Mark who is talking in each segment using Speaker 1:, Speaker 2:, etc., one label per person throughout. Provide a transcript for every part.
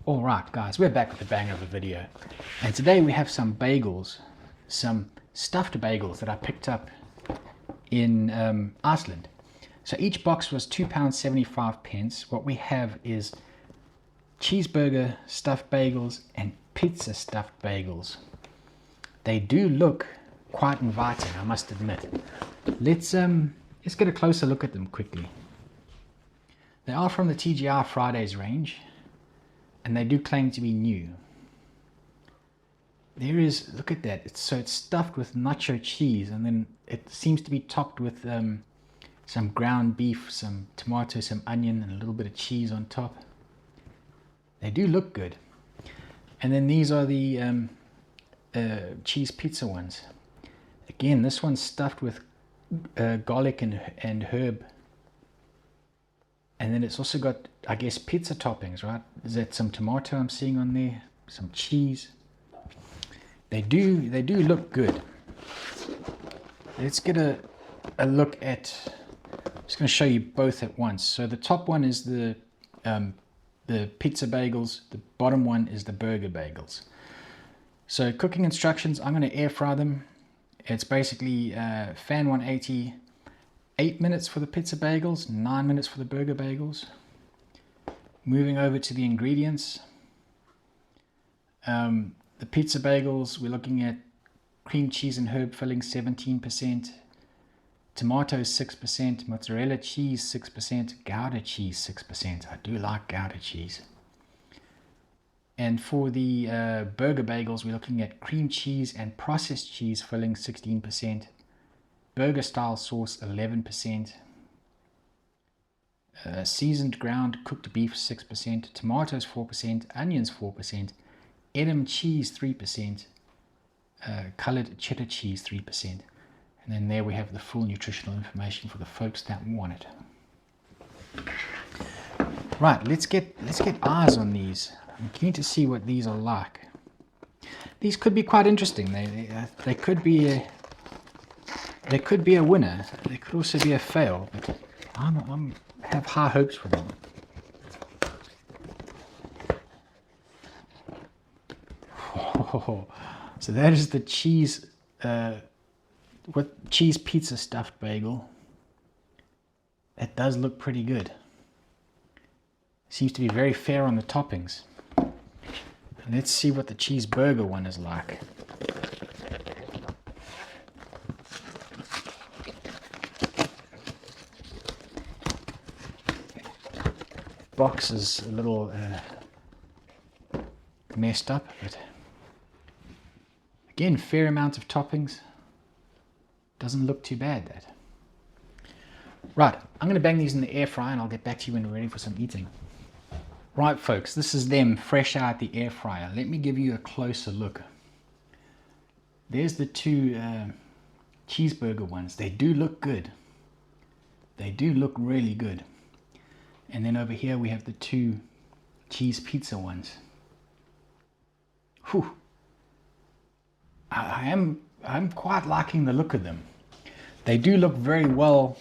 Speaker 1: Alright guys, we're back with the banger of a video, and today we have some bagels, some stuffed bagels that I picked up in Iceland. So each box was £2.75. What we have is cheeseburger stuffed bagels and pizza stuffed bagels. They do look quite inviting, I must admit. Let's get a closer look at them quickly. They are from the TGI Fridays range, and they do claim to be new. There is, look at that, it's stuffed with nacho cheese, and then it seems to be topped with some ground beef, some tomato, some onion, and a little bit of cheese on top. They do look good. And then these are the cheese pizza ones. Again, this one's stuffed with garlic and herb. And then it's also got, I guess, pizza toppings, right? Is that some tomato I'm seeing on there? Some cheese. They do look good. Let's get a look at, I'm just going to show you both at once. So the top one is the pizza bagels. The bottom one is the burger bagels. So cooking instructions, I'm going to air fry them. It's basically fan 180, 8 minutes for the pizza bagels, 9 minutes for the burger bagels. Moving over to the ingredients. The pizza bagels, we're looking at cream cheese and herb filling 17%, tomatoes 6%, mozzarella cheese 6%, Gouda cheese 6%. I do like Gouda cheese. And for the burger bagels, we're looking at cream cheese and processed cheese filling 16%, burger style sauce 11%, seasoned ground cooked beef 6%, tomatoes 4%, onions 4%, Edam cheese 3%, colored cheddar cheese 3%. And then there we have the full nutritional information for the folks that want it. Right, let's get eyes on these. I'm keen to see what these are like. These could be quite interesting. They could be a winner. They could also be a fail. But I have high hopes for them. Oh, so that is the cheese cheese pizza stuffed bagel. That does look pretty good. Seems to be very fair on the toppings. Let's see what the cheeseburger one is like. Box is a little messed up, but again, fair amount of toppings. Doesn't look too bad, that. Right, I'm going to bang these in the air fryer and I'll get back to you when we're ready for some eating. Right folks, this is them fresh out the air fryer. Let me give you a closer look. There's the two cheeseburger ones. They do look good. They do look really good. And then over here we have the two cheese pizza ones. Whew. I'm quite liking the look of them. They do look very well,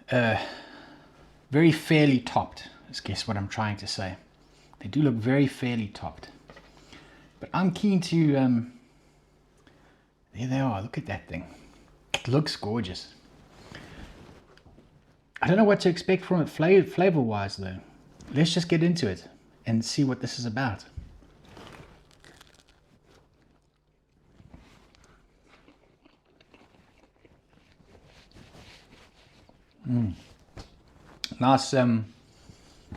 Speaker 1: very fairly topped, is guess what I'm trying to say. They do look very fairly topped. But I'm keen to, there they are, look at that thing. It looks gorgeous. I don't know what to expect from it flavor-wise though. Let's just get into it and see what this is about.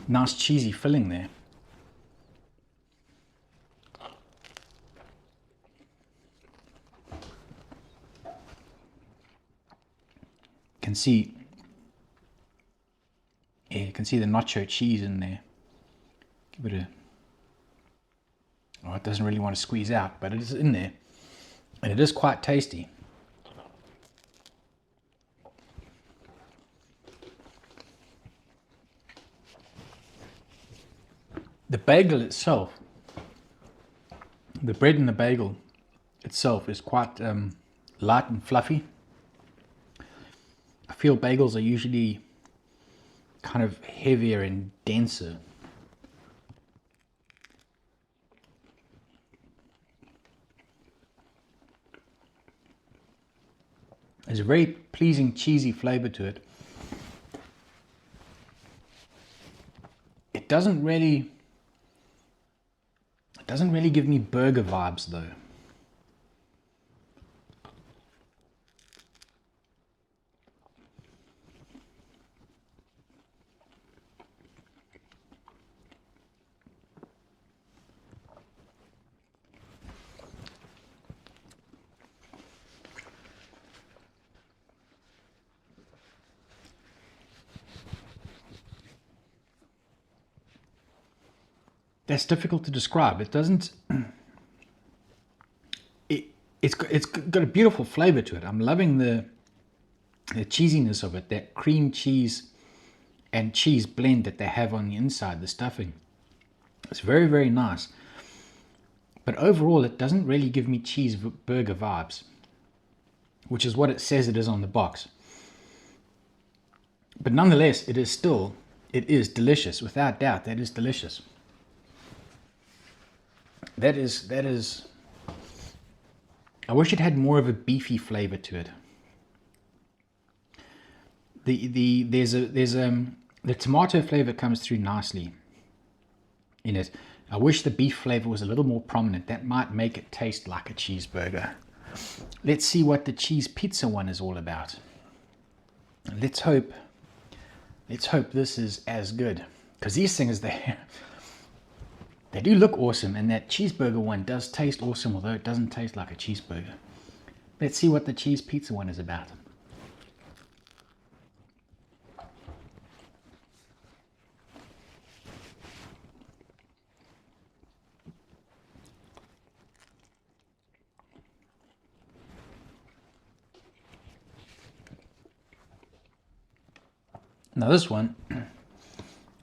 Speaker 1: Nice cheesy filling there. You can see the nacho cheese in there. Give it it doesn't really want to squeeze out, but it is in there, and it is quite tasty. The bagel itself, the bread in the bagel itself is quite light and fluffy. I feel bagels are usually kind of heavier and denser There's a very pleasing cheesy flavor to it. It doesn't really give me burger vibes though. That's difficult to describe. It doesn't. It's got a beautiful flavor to it. I'm loving the cheesiness of it. That cream cheese and cheese blend that they have on the inside, the stuffing. It's very, very nice. But overall, it doesn't really give me cheeseburger vibes, which is what it says it is on the box. But nonetheless, it is delicious. Without doubt, that is delicious. That is. I wish it had more of a beefy flavor to it. The tomato flavor comes through nicely in it. I wish the beef flavor was a little more prominent. That might make it taste like a cheeseburger. Let's see what the cheese pizza one is all about. Let's hope this is as good, because these things they do look awesome, and that cheeseburger one does taste awesome, although it doesn't taste like a cheeseburger. Let's see what the cheese pizza one is about. Now this one,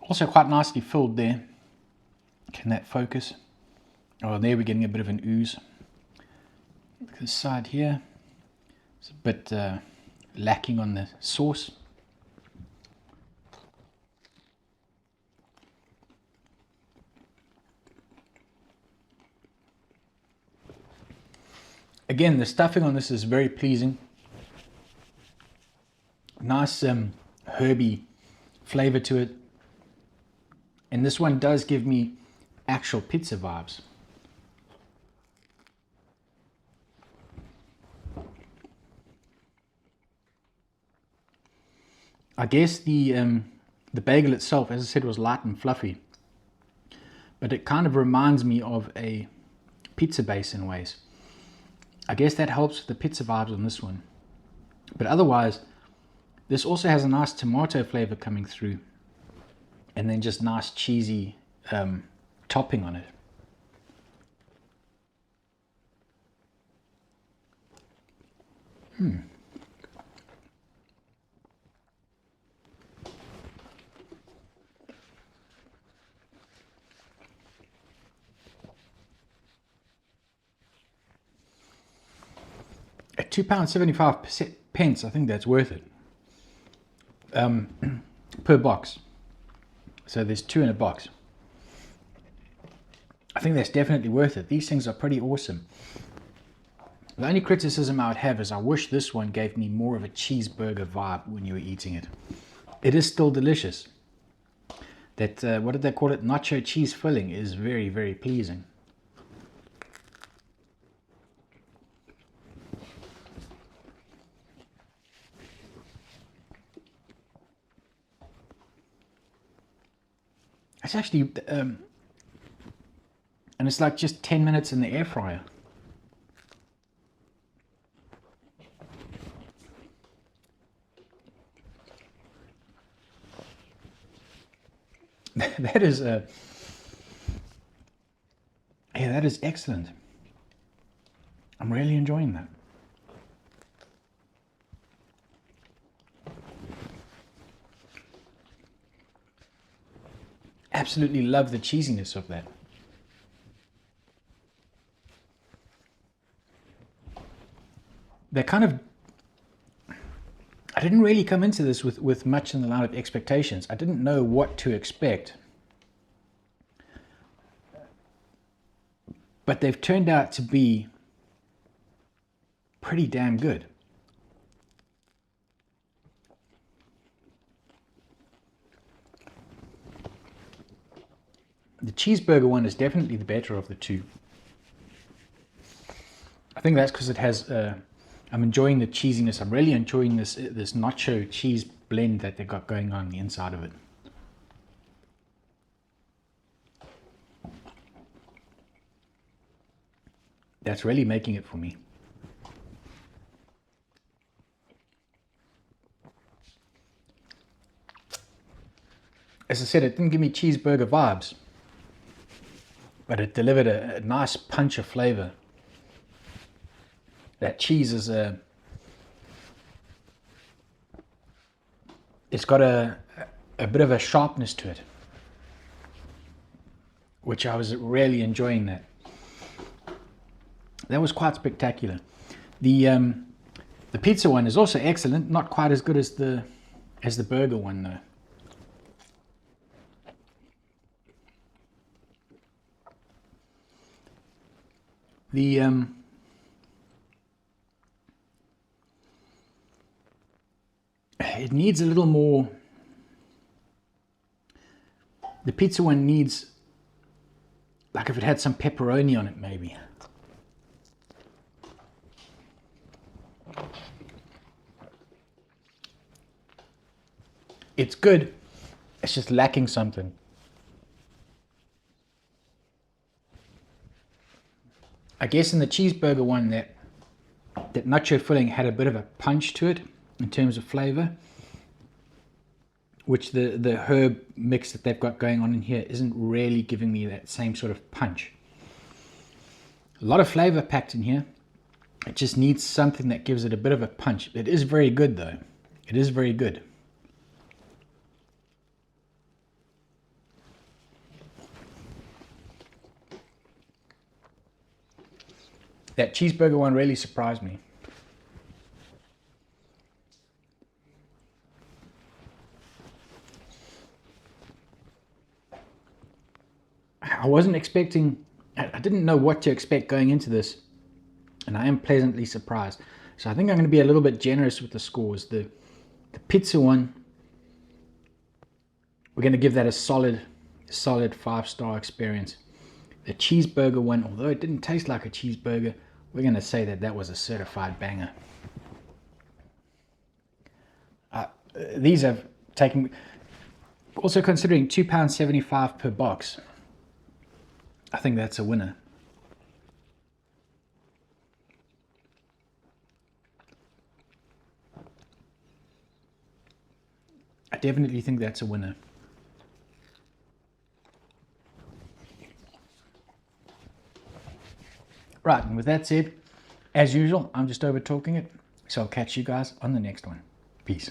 Speaker 1: also quite nicely filled there. Can that focus? Oh, there we're getting a bit of an ooze. Look at this side here. It's a bit lacking on the sauce. Again, the stuffing on this is very pleasing. Nice herby flavor to it. And this one does give me actual pizza vibes. I guess the bagel itself, as I said, was light and fluffy, but it kind of reminds me of a pizza base in ways. I guess that helps with the pizza vibes on this one. But otherwise, this also has a nice tomato flavor coming through, and then just nice cheesy topping on it. At £2.75, I think that's worth it per box. So there's 2 in a box. I think that's definitely worth it. These things are pretty awesome. The only criticism I would have is I wish this one gave me more of a cheeseburger vibe when you were eating it. It is still delicious. That, what did they call it? Nacho cheese filling is very, very pleasing. It's actually, and it's like just 10 minutes in the air fryer. That is yeah, that is excellent. I'm really enjoying that. Absolutely love the cheesiness of that. They're kind of, I didn't really come into this with much in the line of expectations. I didn't know what to expect. But they've turned out to be pretty damn good. The cheeseburger one is definitely the better of the two. I think that's because it has, I'm enjoying the cheesiness. I'm really enjoying this nacho cheese blend that they've got going on the inside of it. That's really making it for me. As I said, it didn't give me cheeseburger vibes, but it delivered a nice punch of flavor. That cheese is it's got a bit of a sharpness to it, which I was really enjoying that. That was quite spectacular. The pizza one is also excellent, not quite as good as the burger one though. It needs a little more. The pizza one needs, like if it had some pepperoni on it maybe. It's good, it's just lacking something. I guess in the cheeseburger one, that nacho filling had a bit of a punch to it in terms of flavor, which the herb mix that they've got going on in here isn't really giving me that same sort of punch. A lot of flavor packed in here. It just needs something that gives it a bit of a punch. It is very good though. It is very good. That cheeseburger one really surprised me. I wasn't expecting, I didn't know what to expect going into this, and I am pleasantly surprised. So I think I'm going to be a little bit generous with the scores. The pizza one, we're going to give that a solid 5-star experience. The cheeseburger one, although it didn't taste like a cheeseburger, we're going to say that was a certified banger. These have taken, also considering £2.75 per box, I think that's a winner. I definitely think that's a winner. Right, and with that said, as usual, I'm just over talking it, so I'll catch you guys on the next one. Peace.